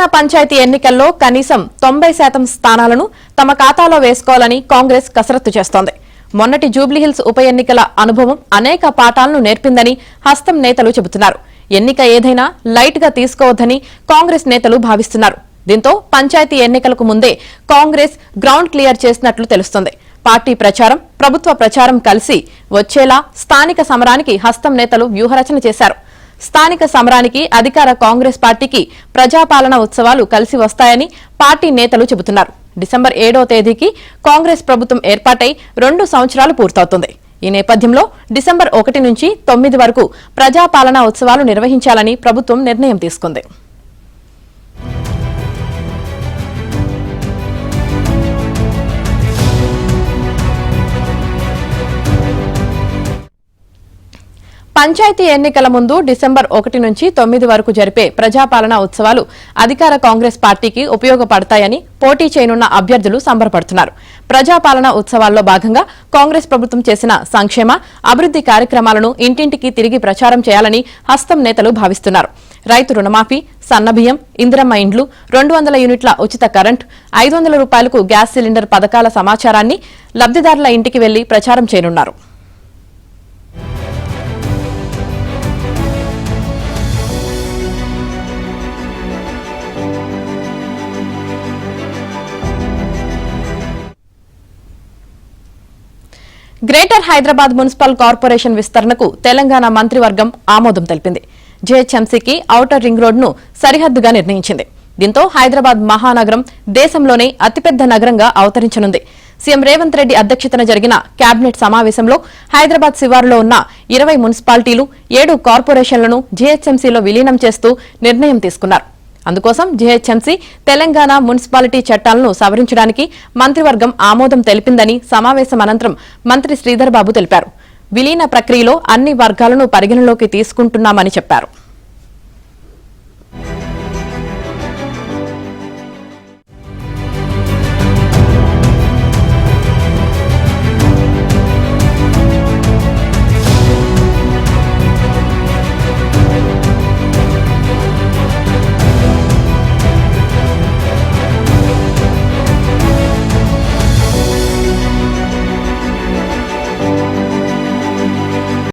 తెలంగాణ పంచాయతీ ఎన్నికల్లో కనీసం 90% స్థానాలను తమ ఖాతాలో వేసుకోవాలని కాంగ్రెస్ కసరత్తు చేస్తోంది. మొన్నటి జూబ్లీహిల్స్ ఉప ఎన్నికల అనుభవం అనేక పాఠాలను నేర్పిందని హస్తం నేతలు చెబుతున్నారు. ఎన్నిక ఏదైనా లైట్ గా తీసుకోవద్దని కాంగ్రెస్ నేతలు భావిస్తున్నారు. దీంతో పంచాయతీ ఎన్నికలకు ముందే కాంగ్రెస్ గ్రౌండ్ క్లియర్ చేసినట్లు తెలుస్తోంది. పార్టీ ప్రచారం, ప్రభుత్వ ప్రచారం కలిసి వచ్చేలా స్థానిక సమరానికి హస్తం నేతలు వ్యూహరచన చేశారు. స్థానిక సమరానికి అధికార కాంగ్రెస్ పార్టీకి ప్రజాపాలన ఉత్సవాలు కలిసి వస్తాయని పార్టీ నేతలు చెబుతున్నారు. డిసెంబర్ 7వ తేదీకి కాంగ్రెస్ ప్రభుత్వం ఏర్పాటై 2 సంవత్సరాలు పూర్తవుతుంది. ఈ నేపథ్యంలో డిసెంబర్ 1 నుంచి 9 వరకు ప్రజాపాలన ఉత్సవాలు నిర్వహించాలని ప్రభుత్వం నిర్ణయం తీసుకుంది. పంచాయతీ ఎన్నికల ముందు డిసెంబర్ 1 నుంచి 9 వరకు జరిపే ప్రజాపాలన ఉత్సవాలు అధికార కాంగ్రెస్ పార్టీకి ఉపయోగపడతాయని పోటీ చేయనున్న అభ్యర్థులు సంబరపడుతున్నారు. ప్రజాపాలన ఉత్సవాల్లో భాగంగా కాంగ్రెస్ ప్రభుత్వం చేసిన సంక్షేమ, అభివృద్ది కార్యక్రమాలను ఇంటింటికి తిరిగి ప్రచారం చేయాలని హస్తం నేతలు భావిస్తున్నారు. రైతు రుణమాఫీ, సన్నబియ్యం, ఇందిరమ్మ ఇండ్లు, 200 యూనిట్ల ఉచిత కరెంట్, 500 రూపాయలకు గ్యాస్ సిలిండర్ పథకాల సమాచారాన్ని లబ్దిదారుల ఇంటికి వెళ్లి ప్రచారం చేయనున్నారు. గ్రేటర్ హైదరాబాద్ మున్సిపల్ కార్పొరేషన్ విస్తరణకు తెలంగాణ మంత్రివర్గం ఆమోదం తెలిపింది. జీహెచ్ఎంసీకి ఔటర్ రింగ్ రోడ్డును సరిహద్దుగా నిర్ణయించింది. దీంతో హైదరాబాద్ మహానగరం దేశంలోనే అతిపెద్ద నగరంగా అవతరించనుంది. సీఎం రేవంత్ రెడ్డి అధ్యక్షతన జరిగిన కేబినెట్ సమావేశంలో హైదరాబాద్ శివారులో ఉన్న 20 మున్సిపాలిటీలు, 7 కార్పొరేషన్లను జీహెచ్ఎంసీలో విలీనం చేస్తూ నిర్ణయం తీసుకున్నారు. అందుకోసం జీహెచ్ఎంసీ తెలంగాణ మున్సిపాలిటీ చట్టాలను సవరించడానికి మంత్రివర్గం ఆమోదం తెలిపిందని సమావేశం అనంతరం మంత్రి శ్రీధర్ బాబు తెలిపారు. విలీన ప్రక్రియలో అన్ని వర్గాలను పరిగణలోకి తీసుకుంటున్నామని చెప్పారు.